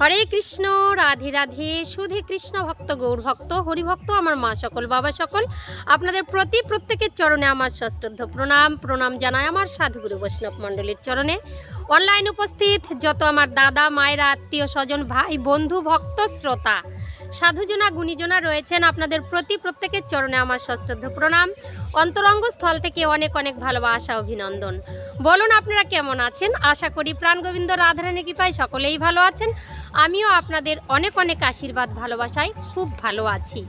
হরে কৃষ্ণ, রাধে রাধে। শুধু কৃষ্ণ ভক্ত, গৌর ভক্ত, হরিভক্ত, আমার মা সকল, বাবা সকল, আপনাদের প্রত্যেকের চরণে আমার সশ্রদ্ধ প্রণাম জানাই আমার সাধুগুরু বৈষ্ণব মণ্ডলীর চরণে। অনলাইন উপস্থিত যত আমার দাদা মায়েরা, আত্মীয় স্বজন, ভাই বন্ধু, ভক্ত শ্রোতা, সাধুজনা গুণীজনা রয়েছেন, আপনাদের প্রত্যেকের চরণে আমার সশ্রদ্ধ প্রণাম। অন্তরঙ্গ স্থল থেকে অনেক অনেক ভালোবাসা, অভিনন্দন। বলুন আপনারা কেমন আছেন? আশা করি প্রাণগোবিন্দ রাধারানীর কৃপায় সকলেই ভালো আছেন। আমিও আপনাদের অনেক অনেক আশীর্বাদ ভালোবাসায় খুব ভালো আছি।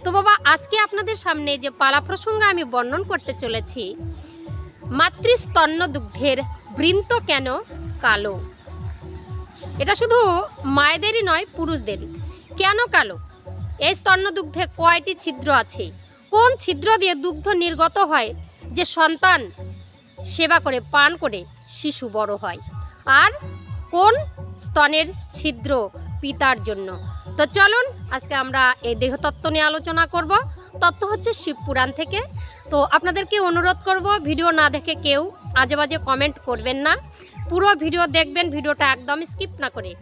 তো বাবা, আজকে আপনাদের সামনে যে পালা প্রসঙ্গ আমি বর্ণন করতে চলেছি, মাতৃস্তন্য দুগ্ধের বৃন্ত কেন কালো। এটা শুধু মায়েদেরই নয়, পুরুষদেরই। কেন কালো? এই স্তন্য দুগ্ধে কয়টি ছিদ্র আছে? কোন ছিদ্র দিয়ে দুগ্ধ নির্গত হয় যে সন্তান সেবা করে পান করে শিশু বড় হয়? আর কোন স্তনের ছিদ্র পিতার জন্য? তো চলুন আজকে আমরা এই দেহতত্ত্ব নিয়ে আলোচনা করব। তত্ত্ব হচ্ছে শিবপুরাণ থেকে। তো আপনাদেরকে অনুরোধ করব, ভিডিও না দেখে কেউ আজে বাজে কমেন্ট করবেন না, পুরো ভিডিও দেখবেন, ভিডিওটা একদম স্কিপ না করে।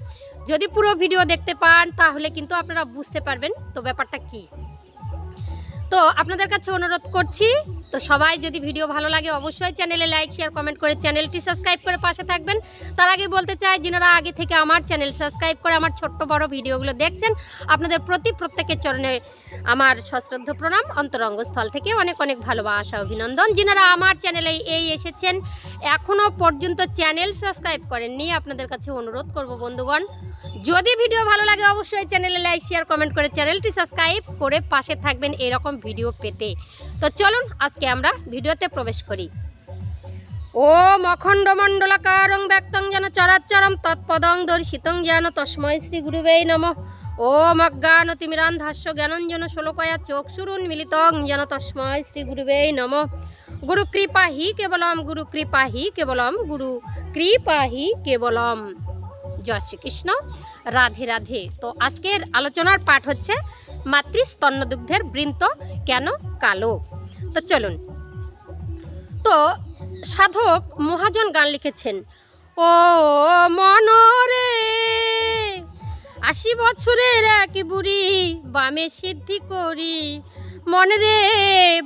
যদি পুরো ভিডিও দেখতে পান তাহলে কিন্তু আপনারা বুঝতে পারবেন তো ব্যাপারটা কি। তো আপনাদের কাছে অনুরোধ করছি, তো সবাই যদি ভিডিও ভালো লাগে অবশ্যই চ্যানেলে লাইক শেয়ার কমেন্ট করে চ্যানেলটি সাবস্ক্রাইব করে পাশে থাকবেন। তার আগে বলতে চাই, যিনারা আগে থেকে আমার চ্যানেল সাবস্ক্রাইব করে আমার ছোট্ট বড় ভিডিওগুলো দেখছেন, আপনাদের প্রত্যেকের চরণে আমার সশ্রদ্ধ প্রণাম। অন্তরঙ্গ স্থল থেকে অনেক অনেক ভালোবাসা, অভিনন্দন। যিনারা আমার চ্যানেলে এসেছেন, এখনও পর্যন্ত চ্যানেল সাবস্ক্রাইব করেননি, আপনাদের কাছে অনুরোধ করব বন্ধুগণ, যদি ভিডিও ভালো লাগে অবশ্যই চ্যানেলে লাইক শেয়ার কমেন্ট করে চ্যানেলটি সাবস্ক্রাইব করে পাশে থাকবেন এরকম ভিডিও পেতে। তো চলুন আজকে আমরা ভিডিওতে প্রবেশ করি। ওম অখণ্ড মণ্ডলাকারং ব্যক্তং যেন চরাচরম তৎপদং দর্শিতং যেন তস্মৈ শ্রী গুরুবে নমঃ। ওম অজ্ঞানতিমিরান্ধাস্য জ্ঞানঞ্জন শোলকয়া চক্ষুরুন্মিলিতং যেন তস্মৈ শ্রী গুরুবে নমঃ। গুরু কৃপা হি কেবলম, গুরু কৃপা হি কেবলম, গুরু কৃপা হি কেবলম। জয় শ্রীকৃষ্ণ, রাধে রাধে। তো আজকের আলোচনার পাঠ হচ্ছে মাতৃস্তন্যদুগ্ধের বৃন্ত কেন কালো। তো চলুন। তো সাধক মহাজন গান লিখেছেন, ও মনরে 80 বছরের এক বুড়ি বামে সিদ্ধি করি, মনে রে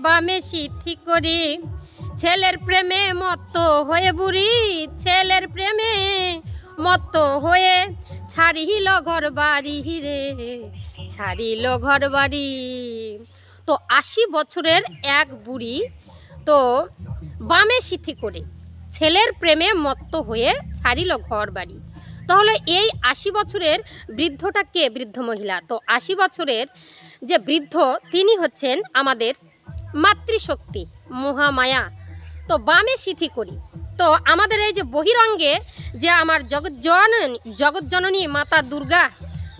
বামে সিদ্ধি করি, ছেলের প্রেমে মত্ত হয়ে বুড়ি, ছেলের প্রেমে মত্ত হয়ে ছাড়িল ঘর বাড়ি রে, ছাড়িল ঘর বাড়ি। তো 80 বছরের এক বুড়ি তো বামে সিদ্ধি করে ছেলের প্রেমে মত্ত হয়ে ছাড়িল ঘর বাড়ি। তাহলে এই 80 বছরের বৃদ্ধটা কে? বৃদ্ধ মহিলা। তো 80 বছরের যে বৃদ্ধ তিনি হচ্ছেন আমাদের মাতৃশক্তি মহামায়া। তো বামে সিদ্ধি করি, তো আমাদের এই যে বহিরঙ্গে যে আমার জগৎজননী মাতা দুর্গা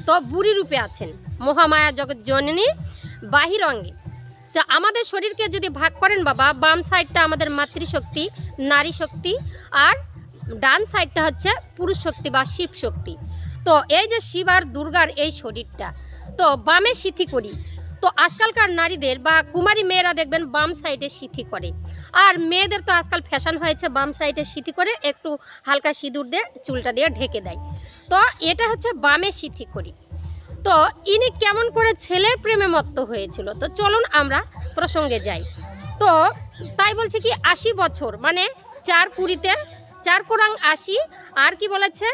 তো বুড়ি রূপে আছেন, মহামায়া জগৎজননী বাহিরঙ্গে। তো আমাদের শরীরকে যদি ভাগ করেন বাবা, বাম সাইডটা আমাদের মাতৃশক্তি নারী শক্তি, আর ডান সাইডটা হচ্ছে পুরুষ শক্তি বা শিব শক্তি। তো এই যে শিব আর দুর্গার এই শরীরটা তো বামে সিদ্ধি করি। তো আজকালকার নারীদের বা কুমারী মেয়েরা দেখবেন বাম সাইডে সিদ্ধি করে, আর মেয়েদের তো আজকাল ফ্যাশন হয়েছে বাম সাইডে সিদ্ধি করে একটু হালকা সিঁদুর দিয়ে চুলটা দিয়ে ঢেকে দেয়। তো এটা হচ্ছে বামে সিদ্ধি করি। তো ইনি কেমন করে ছেলের প্রেমে মত্ত হয়েছিল? তো চলুন আমরা প্রসঙ্গে যাই। তো তাই বলছে কি 80 বছর মানে 4 কুড়িতে 4 কোরাং 80, আর কি বলেছে,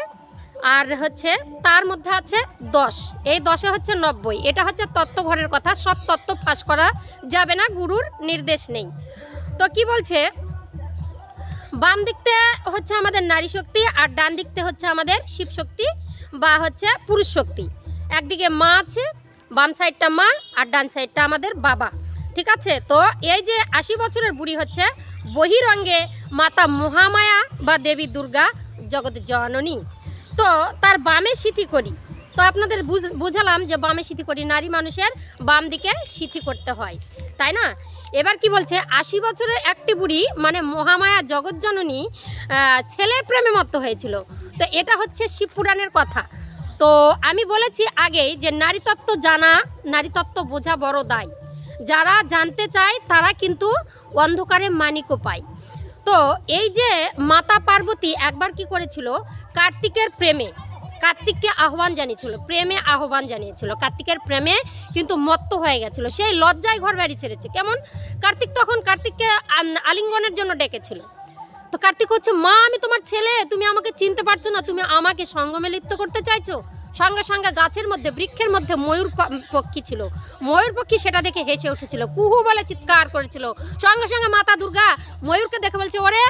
আর হচ্ছে তার মধ্যে আছে 10, এই 10-এ হচ্ছে 90। এটা হচ্ছে তত্ত্বঘরের কথা, সব তত্ত্ব ফাঁস করা যাবে না, গুরুর নির্দেশ নেই। তো কি বলছে, বাম দিকতে হচ্ছে আমাদের নারী শক্তি, আর ডান দিকতে হচ্ছে আমাদের শিব শক্তি বা হচ্ছে পুরুষ শক্তি। একদিকে মা আছে, বাম সাইডটা মা, আর ডান সাইডটা আমাদের বাবা, ঠিক আছে। তো এই যে 80 বছরের বুড়ি হচ্ছে বহিরঙ্গে মাতা মহামায়া বা দেবী দুর্গা জগৎ জননী। তো তার বামে সিদ্ধি করি। তো আপনাদের বুঝালাম যে বামে সিদ্ধি করি, নারী মানুষের বাম দিকে সিদ্ধি করতে হয়, তাই না? এবার কি বলছে, 80 বছরের একটি বুড়ি মানে মহামায়া জগৎজননী ছেলের প্রেমে মত্ত হয়েছিল। তো এটা হচ্ছে শিবপুরাণের কথা। তো আমি বলেছি আগেই যে নারীতত্ত্ব জানা, নারীতত্ত্ব বোঝা বড় দায়। যারা জানতে চায় তারা কিন্তু অন্ধকারে মানিকও পায়। তো এই যে মাতা পার্বতী একবার কি করেছিল, কার্তিকের প্রেমে কার্তিককে আহ্বান জানিয়েছিল, প্রেমে আহ্বান জানিয়েছিল, কার্তিকের প্রেমে কিন্তু মত্ত হয়ে গেছিল, সেই লজ্জায় ঘর বাড়ি ছেড়েছে। কেমন? কার্তিক তখন কার্তিককে আলিঙ্গনের জন্য ডেকেছিল। তো কার্তিক হচ্ছে, মা আমি তোমার ছেলে, তুমি আমাকে চিনতে পারছো না, তুমি আমাকে সঙ্গমে লিপ্ত করতে চাইছো। সঙ্গে সঙ্গে গাছের মধ্যে, বৃক্ষের মধ্যে ময়ূর পক্ষী ছিল, ময়ূর পক্ষী সেটা দেখে হেসে উঠেছিল, কুহু বলে চিৎকার করেছিল। সঙ্গে সঙ্গে মাতা দুর্গা ময়ূরকে দেখে বলছে, ওরে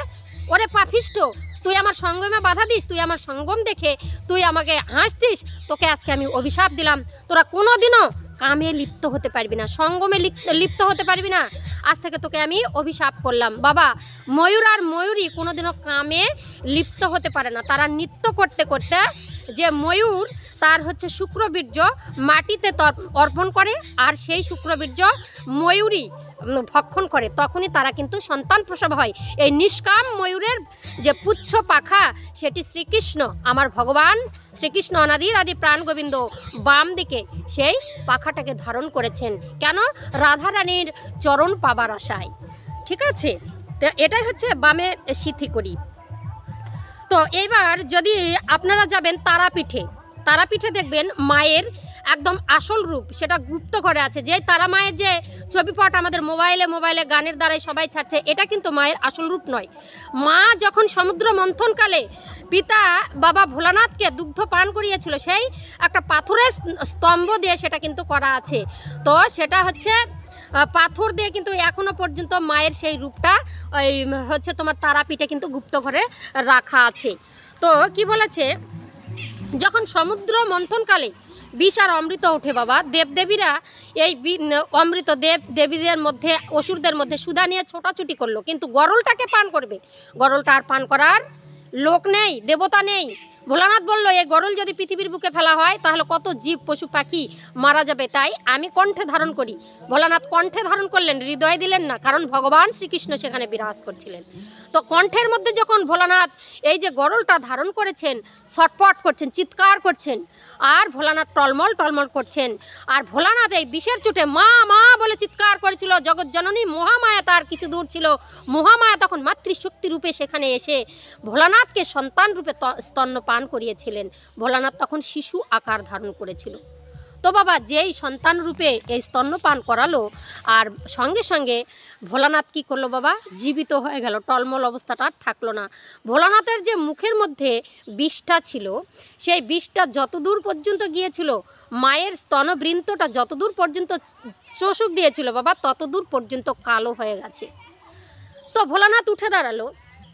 ওরে পাপিষ্ঠ, তুই আমার সঙ্গমে বাধা দিস, তুই আমার সঙ্গম দেখে তুই আমাকে হাসছিস, তোকে আজকে আমি অভিশাপ দিলাম, তোরা কোনোদিনও কামে লিপ্ত হতে পারবি না, সঙ্গমে লিপ্ত হতে পারবি না, আজ থেকে তোকে আমি অভিশাপ করলাম। বাবা, ময়ূর আর ময়ূরী কোনোদিনও কামে লিপ্ত হতে পারে না। তারা নৃত্য করতে করতে, যে ময়ূর তার হচ্ছে শুক্রবীর্য মাটিতে অর্পণ করে, আর সেই শুক্রবীর্য ময়ূরী ভক্ষণ করে, তখনই তারা কিন্তু সন্তান প্রসব হয়। এই নিষ্কাম ময়ূরের যে পুচ্ছ পাখা, সেটি শ্রীকৃষ্ণ, আমার ভগবান শ্রীকৃষ্ণ অনাদির আদি প্রাণ গোবিন্দ বাম দিকে সেই পাখাটাকে ধারণ করেছেন। কেন? রাধারানীর চরণ পাবার আশায়। ঠিক আছে, তো এটাই হচ্ছে বামে সিদ্ধি করি। তো এইবার যদি আপনারা যাবেন তারাপীঠে, তারাপীঠে দেখবেন মায়ের একদম আসল রূপ সেটা গুপ্ত ঘরে আছে। যে তারা মায়ের যে ছবিপট আমাদের মোবাইলে গানের দ্বারাই সবাই ছাড়ছে, এটা কিন্তু মায়ের আসল রূপ নয়। মা যখন সমুদ্র মন্থনকালে পিতা বাবা ভোলানাথকে দুগ্ধ পান করিয়েছিল, সেই একটা পাথরের স্তম্ভ দিয়ে সেটা কিন্তু করা আছে। তো সেটা হচ্ছে পাথর দিয়ে কিন্তু এখনো পর্যন্ত মায়ের সেই রূপটা ওই হচ্ছে তোমার তারাপীঠে কিন্তু গুপ্ত ঘরে রাখা আছে। তো কি বলেছে, যখন সমুদ্র মন্থনকালে বিষ আর অমৃত ওঠে বাবা, দেবদেবীরা এই অমৃত দেবীদের মধ্যে, অসুরদের মধ্যে সুধা নিয়ে ছোটাছুটি করলো, কিন্তু গরলটাকে পান করবে, গরলটা আর পান করার লোক নেই, দেবতা নেই। ভোলানাথ বলল, এই গরল যদি পৃথিবীর বুকে ফেলা হয় তাহলে কত জীব পশু পাখি মারা যাবে, তাই আমি কণ্ঠে ধারণ করি। ভোলানাথ কণ্ঠে ধারণ করলেন, হৃদয়ে দিলেন না, কারণ ভগবান শ্রীকৃষ্ণ সেখানে বিরাজ করছিলেন। তো কণ্ঠের মধ্যে যখন ভোলানাথ এই যে গরলটা ধারণ করেছেন, ছটফট করছেন, চিৎকার করছেন, আর ভোলানাথ টলমল টলমল করছেন। আর ভোলানাথ এই বিষের চোটে মা মা বলে চিৎকার করেছিল। জগৎ জননী মহামায়া তার কিছু দূর ছিল, মহামায়া তখন মাতৃশক্তি রূপে সেখানে এসে ভোলানাথকে সন্তান রূপে স্তন্যপান করিয়েছিলেন। ভোলানাথ তখন শিশু আকার ধারণ করেছিল। তো বাবা, যেই সন্তান রূপে এই স্তন্যপান করালো, আর সঙ্গে সঙ্গে ভোলানাথ কি করলো বাবা, জীবিত হয়ে গেল, টলমল অবস্থাটা থাকলো না। ভোলানাথের যে মুখের মধ্যে বিষটা ছিল, সেই বিষটা যতদূর পর্যন্ত গিয়েছিল, মায়ের স্তনবৃন্তটা যতদূর পর্যন্ত চোষক দিয়েছিল বাবা, ততদূর পর্যন্ত কালো হয়ে গেছে। তো ভোলানাথ উঠে দাঁড়ালো,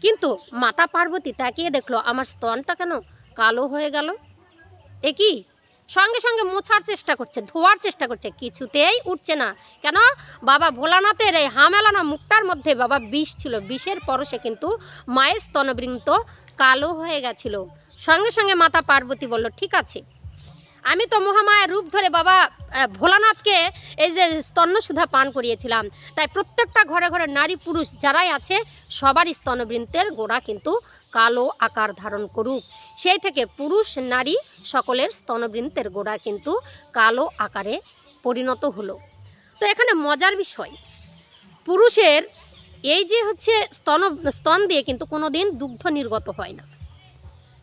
কিন্তু মাতা পার্বতী তাকিয়ে দেখলো, আমার স্তনটা কেন কালো হয়ে গেল, এ কি? সঙ্গে সঙ্গে মোছার চেষ্টা করছে, ধোয়ার চেষ্টা করছে, কিছুতেই উঠছে না। কেন? বাবা ভোলানাথের এই হামেলানা মুখটার মধ্যে বাবা বিষ ছিল, বিষের পরশে কিন্তু মায়ের স্তনবৃন্ত কালো হয়ে গেছিল। সঙ্গে সঙ্গে মাতা পার্বতী বলল, ঠিক আছে, আমি তো মহামায়ের রূপ ধরে বাবা ভোলানাথকে এই যে স্তন্যসুধা পান করিয়েছিলাম, তাই প্রত্যেকটা ঘরে ঘরে নারী পুরুষ যারাই আছে সবারই স্তনবৃন্তের গোড়া কিন্তু কালো আকার ধারণ করুক। সেই থেকে পুরুষ নারী সকলের স্তনবৃন্তের গোড়া কিন্তু কালো আকারে পরিণত হলো। তো এখানে মজার বিষয়, পুরুষের এই যে হচ্ছে স্তন দিয়ে কিন্তু কোনো দিন দুগ্ধ নির্গত হয় না।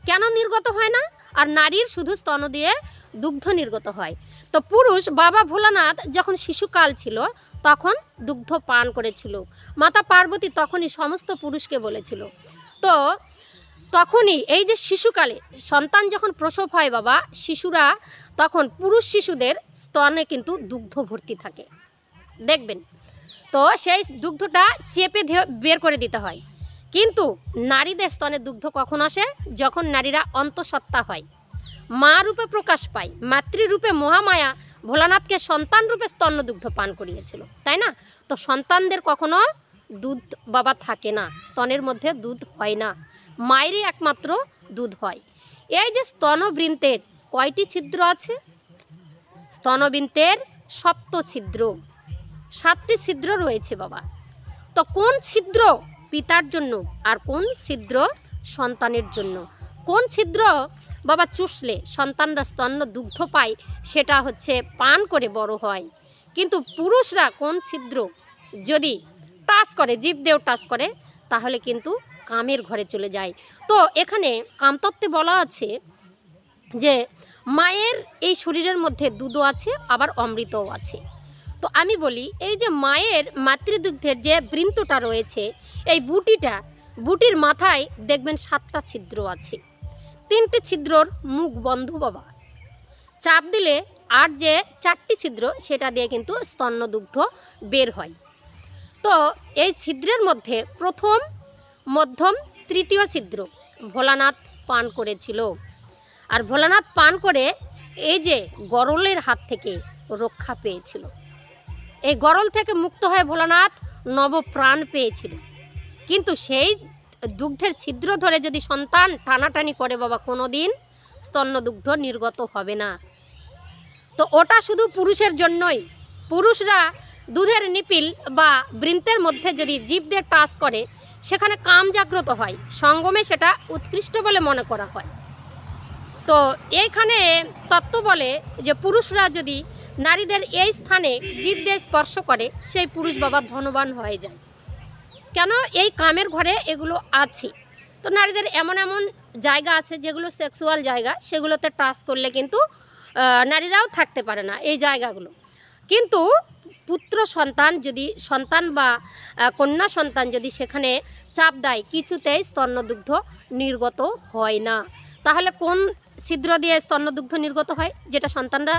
কেন নির্গত হয় না? আর নারীর শুধু স্তন দিয়ে দুগ্ধ নির্গত হয়। তো পুরুষ বাবা ভোলানাথ যখন শিশুকাল ছিল তখন দুগ্ধ পান করেছিল। মাতা পার্বতী তখনই সমস্ত পুরুষকে বলেছিল। তো তখনই এই যে শিশুকালে সন্তান যখন প্রসব হয় বাবা, শিশুরা তখন পুরুষ শিশুদের স্তনে কিন্তু দুগ্ধ ভর্তি থাকে, দেখবেন। তো সেই দুগ্ধটা চেপে বের করে দিতে হয়। কিন্তু নারীদের স্তনে দুগ্ধ কখন আসে? যখন নারীরা অন্তঃসত্ত্বা হয়, মা রূপে প্রকাশ পায়। মাতৃরূপে মহামায়া ভোলানাথকে সন্তান রূপে স্তন্য দুগ্ধ পান করিয়েছিল, তাই না? তো সন্তানদের কখনো দুধ বাবা থাকে না, স্তনের মধ্যে দুধ হয় না, মায়েরই একমাত্র দুধ হয়। এই যে স্তনবৃন্তের কয়টি ছিদ্র আছে? স্তনবৃন্তের 7 ছিদ্র, 7টি ছিদ্র রয়েছে বাবা। তো কোন ছিদ্র পিতার জন্য আর কোন ছিদ্র সন্তানের জন্য? কোন ছিদ্র বাবা চুষলে সন্তানরা স্তন্য দুগ্ধ পায়, সেটা হচ্ছে পান করে বড় হয়। কিন্তু পুরুষরা কোন ছিদ্র যদি টাচ করে, জীব দেও টাচ করে, তাহলে কিন্তু কামের ঘরে চলে যায়। তো এখানে কামতত্ত্বে বলা আছে যে মায়ের এই শরীরের মধ্যে দুধও আছে, আবার অমৃতও আছে। তো আমি বলি, এই যে মায়ের মাতৃদুগ্ধের যে বৃন্তটা রয়েছে, এই বুটির মাথায় দেখবেন 7টা ছিদ্র আছে। 3টে ছিদ্রর মুখ বন্ধ বাবা। চাপ দিলে আর যে 4টি ছিদ্র, সেটা দিয়ে কিন্তু স্তন্যদুগ্ধ বের হয়। তো এই ছিদ্রের মধ্যে প্রথম, মধ্যম, তৃতীয় ছিদ্র ভোলানাথ পান করেছিল। আর ভোলানাথ পান করে এই যে গরলের হাত থেকে রক্ষা পেয়েছিল। এই গরল থেকে মুক্ত হয়ে ভোলানাথ নবপ্রাণ পেয়েছিল। কিন্তু সেই দুগ্ধের ছিদ্র ধরে যদি সন্তান টানাটানি করে বাবা, কোনো দিন স্তন্যদুগ্ধ নির্গত হবে না। তো ওটা শুধু পুরুষের জন্যই। পুরুষরা দুধের নিপিল বা বৃন্তের মধ্যে যদি জিভ দিয়ে টাচ করে, সেখানে কাম জাগ্রত হয়, সঙ্গমে সেটা উৎকৃষ্ট বলে মনে করা হয়। তো এইখানে তত্ত্ব বলে যে পুরুষরা যদি নারীদের এই স্থানে জিভ দিয়ে স্পর্শ করে, সেই পুরুষ বাবা ধনবান হয়ে যায়। কেন? এই কামের ঘরে এগুলো আছে। তো নারীদের এমন এমন জায়গা আছে যেগুলো সেক্সুয়াল জায়গা, সেগুলোতে টাচ করলে কিন্তু নারীরাও থাকতে পারে না এই জায়গাগুলো। কিন্তু পুত্র সন্তান যদি, সন্তান বা কন্যা সন্তান যদি সেখানে চাপ দেয়, কিছুতেই স্তন্যদুগ্ধ নির্গত হয় না। তাহলে কোন ছিদ্র দিয়ে স্তন্যদুগ্ধ নির্গত হয়, যেটা সন্তানরা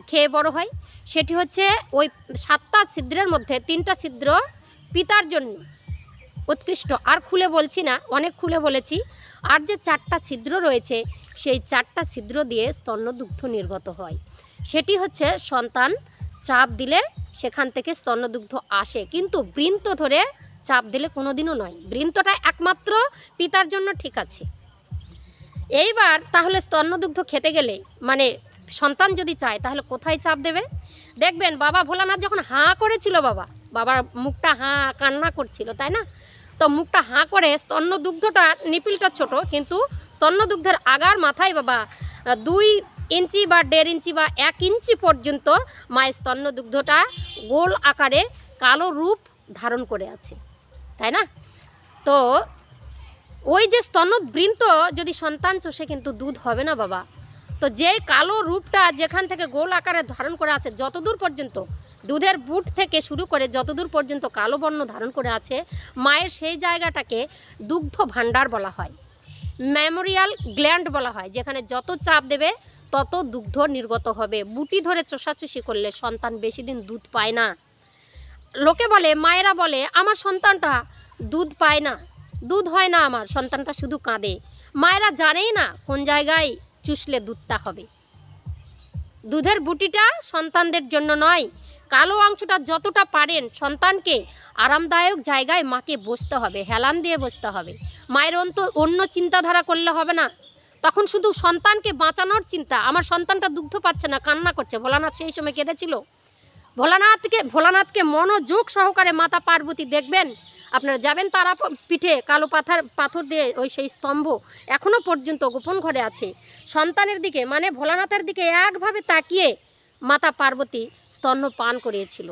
খেয়ে বড় হয়? সেটি হচ্ছে ওই 7টা ছিদ্রের মধ্যে 3টা ছিদ্র পিতার জন্য উৎকৃষ্ট। আর খুলে বলছি না, অনেক খুলে বলেছি। আর যে 4টা ছিদ্র রয়েছে, সেই 4টা ছিদ্র দিয়ে স্তন্যদুগ্ধ নির্গত হয়। সেটি হচ্ছে সন্তান চাপ দিলে সেখান থেকে স্তন্যদুগ্ধ আসে, কিন্তু বৃন্ত ধরে চাপ দিলে কোনো দিনও নয়। বৃন্তটা একমাত্র পিতার জন্য ঠিক আছে। এইবার তাহলে স্তন্যদুগ্ধ খেতে গেলে, মানে সন্তান যদি চায়, তাহলে কোথায় চাপ দেবে? দেখবেন বাবা ভোলানাথ যখন হাঁ করেছিল, বাবার মুখটা হাঁ, কান্না করছিল, তাই না? তো মুখটা হাঁ করে স্তন্যদুগ্ধটা, নিপিলটা ছোট, কিন্তু স্তন্যদুগ্ধের আগার মাথায় বাবা 2 ইঞ্চি বা 1.5 ইঞ্চি বা 1 ইঞ্চি পর্যন্ত মায়ের স্তন্যদুগ্ধটা গোল আকারে কালো রূপ ধারণ করে আছে, তাই না? তো ওই যে স্তন্যবৃন্ত যদি সন্তান চষে, কিন্তু দুধ হবে না বাবা। তো যেই কালো রূপটা যেখান থেকে গোল আকারে ধারণ করে আছে, যতদূর পর্যন্ত দুধের বুট থেকে শুরু করে যতদূর পর্যন্ত কালো বর্ণ ধারণ করে আছে, মায়ের সেই জায়গাটাকে দুগ্ধ ভাণ্ডার বলা হয়, মেমোরিয়াল গ্ল্যান্ড বলা হয়। যেখানে যত চাপ দেবে তত দুগ্ধ নির্গত হবে। বুটি ধরে চষাচষি করলে সন্তান বেশি দিন দুধ পায় না। লোকে বলে, মায়েরা বলে, আমার সন্তানটা দুধ পায় না, দুধ হয় না, আমার সন্তানটা শুধু কাঁদে। মায়েরা জানেই না কোন জায়গায় চুষলে দুধটা হবে। দুধের বুটিটা সন্তানদের জন্য নয়, কালো অংশটা যতটা পারেন সন্তানকে আরামদায়ক জায়গায় মাকে বসতে হবে, হেলান দিয়ে বসতে হবে। মায়ের অন্য চিন্তাধারা করলে হবে না। তখন শুধু সন্তানকে বাঁচানোর চিন্তা। আমার সন্তানটা দুগ্ধ পাচ্ছে না, কান্না করছে। ভোলানাথ সেই সময় কেঁদেছিল। ভোলানাথকে মনোযোগ সহকারে মাতা পার্বতী দেখবেন, আপনারা যাবেন তারা পিঠে কালো পাথর দিয়ে ওই সেই স্তম্ভ এখনও পর্যন্ত গোপন ঘরে আছে। সন্তানের দিকে, মানে ভোলানাথের দিকে একভাবে তাকিয়ে মাতা পার্বতী স্তন্য পান করিয়েছিল।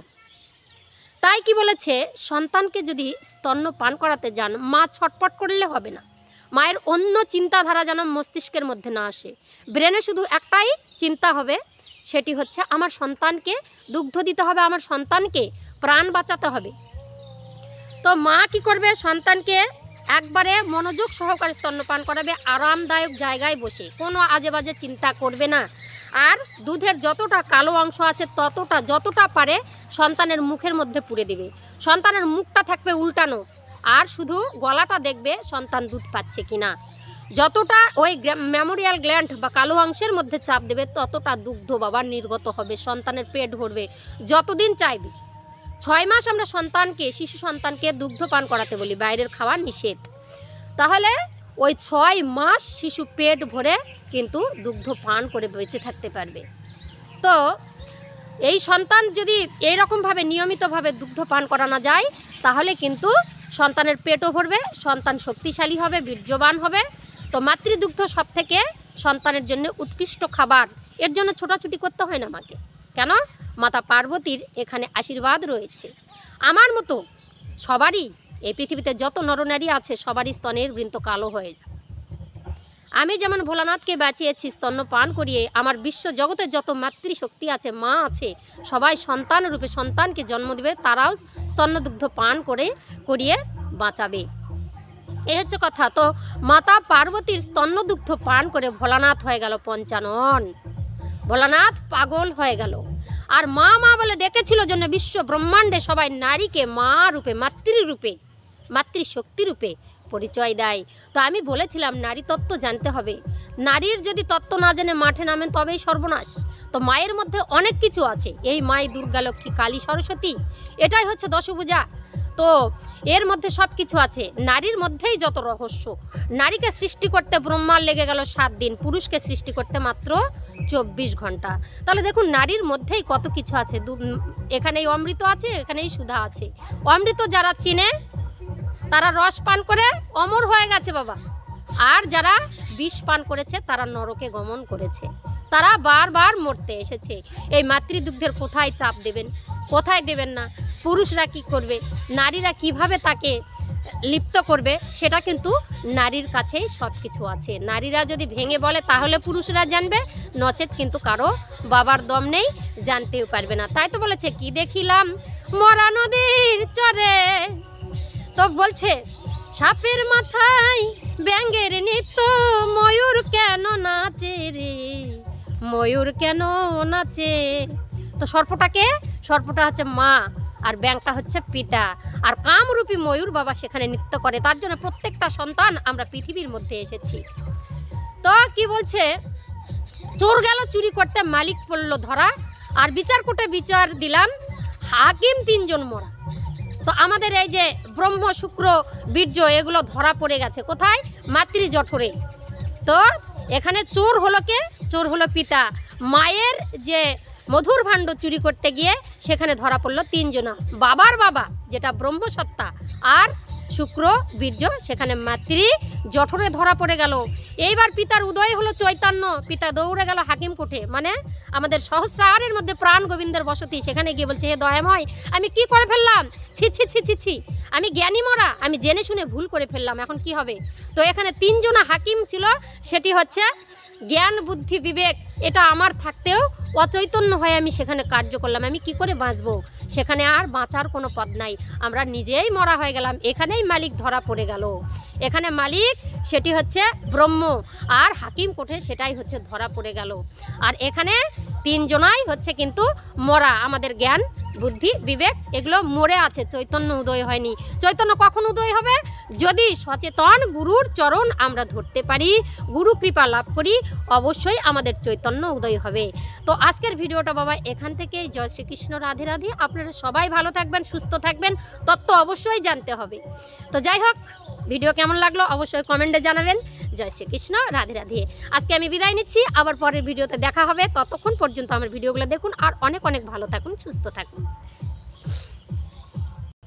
তাই কি বলেছে, সন্তানকে যদি স্তন্য পান করাতে যান, মা ছটপট করলে হবে না। মায়ের অন্য চিন্তাধারা যেন মস্তিষ্কের মধ্যে না আসে। ব্রেনে শুধু একটাই চিন্তা হবে, সেটি হচ্ছে আমার সন্তানকে দুগ্ধ দিতে হবে, আমার সন্তানকে প্রাণ বাঁচাতে হবে। তো মা কি করবে, সন্তানকে একবারে মনোযোগ সহকারে স্তন্যপান করাবে, আরামদায়ক জায়গায় বসে, কোনো আজে বাজে চিন্তা করবে না। আর দুধের যতটা কালো অংশ আছে যতটা পারে সন্তানের মুখের মধ্যে পুরে দিবে। সন্তানের মুখটা থাকবে উল্টানো, আর শুধু গলাটা দেখবে সন্তান দুধ পাচ্ছে কিনা। যতটা ওই মেমোরিয়াল গ্ল্যান্ড বা কালো অংশের মধ্যে চাপ দেবে, ততটা দুগ্ধ বাবার নির্গত হবে, সন্তানের পেট ভরবে যতদিন চাইবে। 6 মাস আমরা শিশু সন্তানকে দুগ্ধ পান করাতে বলি, বাইরের খাওয়া নিষেধ। তাহলে ওই 6 মাস শিশু পেট ভরে কিন্তু দুগ্ধ পান করে বেঁচে থাকতে পারবে। তো এই সন্তান যদি এইরকমভাবে নিয়মিতভাবে দুগ্ধ পান করানো যায়, তাহলে কিন্তু সন্তানের পেটও ভরবে, সন্তান শক্তিশালী হবে, বীর্যবান হবে। তো মাতৃদুগ্ধ সব থেকে সন্তানের জন্য উৎকৃষ্ট খাবার। এর জন্য ছোটাছুটি করতে হয় না মাকে। কেন? মাতা পার্বতীর এখানে আশীর্বাদ রয়েছে। আমার মতো সবারই, এই পৃথিবীতে যত নরনারী আছে সবারই স্তনের বৃন্ত কালো হয়ে যায়। আমি যেমন ভোলানাথকে বাঁচিয়েছি স্তন্য পান করিয়ে, আমার বিশ্ব জগতের যত মাতৃশক্তি আছে, মা আছে, সবাই সন্তান রূপে সন্তানকে জন্ম দেবে, তারাও স্তন্যদুগ্ধ পান করিয়ে বাঁচাবে। এই হচ্ছে কথা। তো মাতা পার্বতীর স্তন্যদুগ্ধ পান করে ভোলানাথ হয়ে গেল পঞ্চানন। ভোলানাথ পাগল হয়ে গেল। আর মা মা বলে ডেকেছিল জন্য বিশ্ব ব্রহ্মাণ্ডে সবাই নারীকে মা রূপে, মাতৃরূপে, মাতৃশক্তি রূপে পরিচয় দেয়। তো আমি বলেছিলাম নারী তত্ত্ব জানতে হবে। নারীর যদি তত্ত্ব না জেনে মাঠে নামেন তবেই সর্বনাশ। তো মায়ের মধ্যে অনেক কিছু আছে। এই মাই দুর্গা, লক্ষ্মী, কালী, সরস্বতী, এটাই হচ্ছে দশভুজা। তো এর মধ্যে সব কিছু আছে। নারীর মধ্যেই যত রহস্য। নারীকে সৃষ্টি করতে ব্রহ্মার লেগে গেল 7 দিন, পুরুষকে সৃষ্টি করতে মাত্র 24 ঘন্টা। তাহলে দেখুন নারীর মধ্যেই কত কিছু আছে। এখানেই অমৃত আছে, এখানেই সুধা আছে। অমৃত যারা চিনে তারা রস পান করে অমর হয়ে গেছে বাবা। আর যারা বিষ পান করেছে তারা নরকে গমন করেছে, তারা বারবার মরতে এসেছে। এই মাতৃদুগ্ধের কোথায় চাপ দেবেন, কোথায় দেবেন না, পুরুষরা কি করবে, নারীরা কিভাবে তাকে লিপ্ত করবে, সেটা কিন্তু নারীর কাছেই সব কিছু আছে। নারীরা যদি ভেঙে বলে তাহলে পুরুষরা জানবে, নচেত কিন্তু কারো বাবার দম নেই, জানতেও পারবে না। তাই তো বলেছে কি দেখিলাম মরা নদীর চরে। তো বলছে সাপের মাথায় ব্যাঙের নৃত্য, ময়ূর কেন নাচে রে, ময়ূর কেন নাচে। তো সর্পটা হচ্ছে মা, আর ব্যাঙটা হচ্ছে পিতা, আর কামরূপী ময়ূর বাবা সেখানে নৃত্য করে। তার জন্য প্রত্যেকটা সন্তান আমরা পৃথিবীর মধ্যে এসেছি। তো কি বলছে, চোর গেল চুরি করতে, মালিক পড়ল ধরা, আর বিচার কোর্টে বিচার দিলাম, হাকিম 3 জন মরা। তো আমাদের এই যে ব্রহ্ম, শুক্র, বীর্য, এগুলো ধরা পড়ে গেছে কোথায়, মাতৃ জঠরে। তো এখানে চোর হলো কে, চোর হলো পিতা। মায়ের যে মধুর ভাণ্ড চুরি করতে গিয়ে সেখানে ধরা পড়লো 3 জনা। বাবার বাবা যেটা ব্রহ্মসত্তা, আর শুক্র, বীর্য, সেখানে মাতৃ জঠরে ধরা পড়ে গেল। এইবার পিতার উদয় হলো চৈতন্য, পিতা দৌড়ে গেল হাকিম কোর্টে, মানে আমাদের সহস্রারের মধ্যে প্রাণ গোবিন্দের বসতি। সেখানে গিয়ে বলছে, হে দয়াময়, আমি কি করে ফেললাম, ছি ছি ছি ছি ছি, আমি জ্ঞানী মরা, আমি জেনে শুনে ভুল করে ফেললাম, এখন কি হবে। তো এখানে 3 জনা হাকিম ছিল, সেটি হচ্ছে জ্ঞান, বুদ্ধি, বিবেক, এটা আমার থাকতেও অচৈতন্য হয়ে আমি সেখানে কার্য করলাম, আমি কি করে বাঁচবো। সেখানে আর বাঁচার কোনো পথ নাই, আমরা নিজেই মরা হয়ে গেলাম। এখানেই মালিক ধরা পড়ে গেল। এখানে মালিক সেটি হচ্ছে ব্রহ্ম, আর হাকিম কোর্টে সেটাই হচ্ছে ধরা পড়ে গেল। আর এখানে 3 জনাই হচ্ছে কিন্তু মরা, আমাদের জ্ঞান, বুদ্ধি, বিবেক এগুলো মরে আছে, চৈতন্য উদয় হয়নি। চৈতন্য কখন উদয় হবে, যদি সচেতন গুরুর চরণ আমরা ধরতে পারি, গুরু কৃপা লাভ করি, অবশ্যই আমাদের চৈতন্য উদয় হবে। তো আজকের ভিডিওটা বাবা এখান থেকেই। জয় শ্রীকৃষ্ণ, রাধে রাধে। আপনারা সবাই ভালো থাকবেন, সুস্থ থাকবেন, তত্ত্ব অবশ্যই জানতে হবে। তো যাই হোক, ভিডিও কেমন লাগলো অবশ্যই কমেন্টে জানাবেন। জয় শ্রীকৃষ্ণ, রাধে রাধে। আজকে আমি বিদায় নিচ্ছি, আবার পরের ভিডিওতে দেখা হবে। ততক্ষণ পর্যন্ত আমার ভিডিওগুলো দেখুন, আর অনেক অনেক ভালো থাকুন, সুস্থ থাকুন।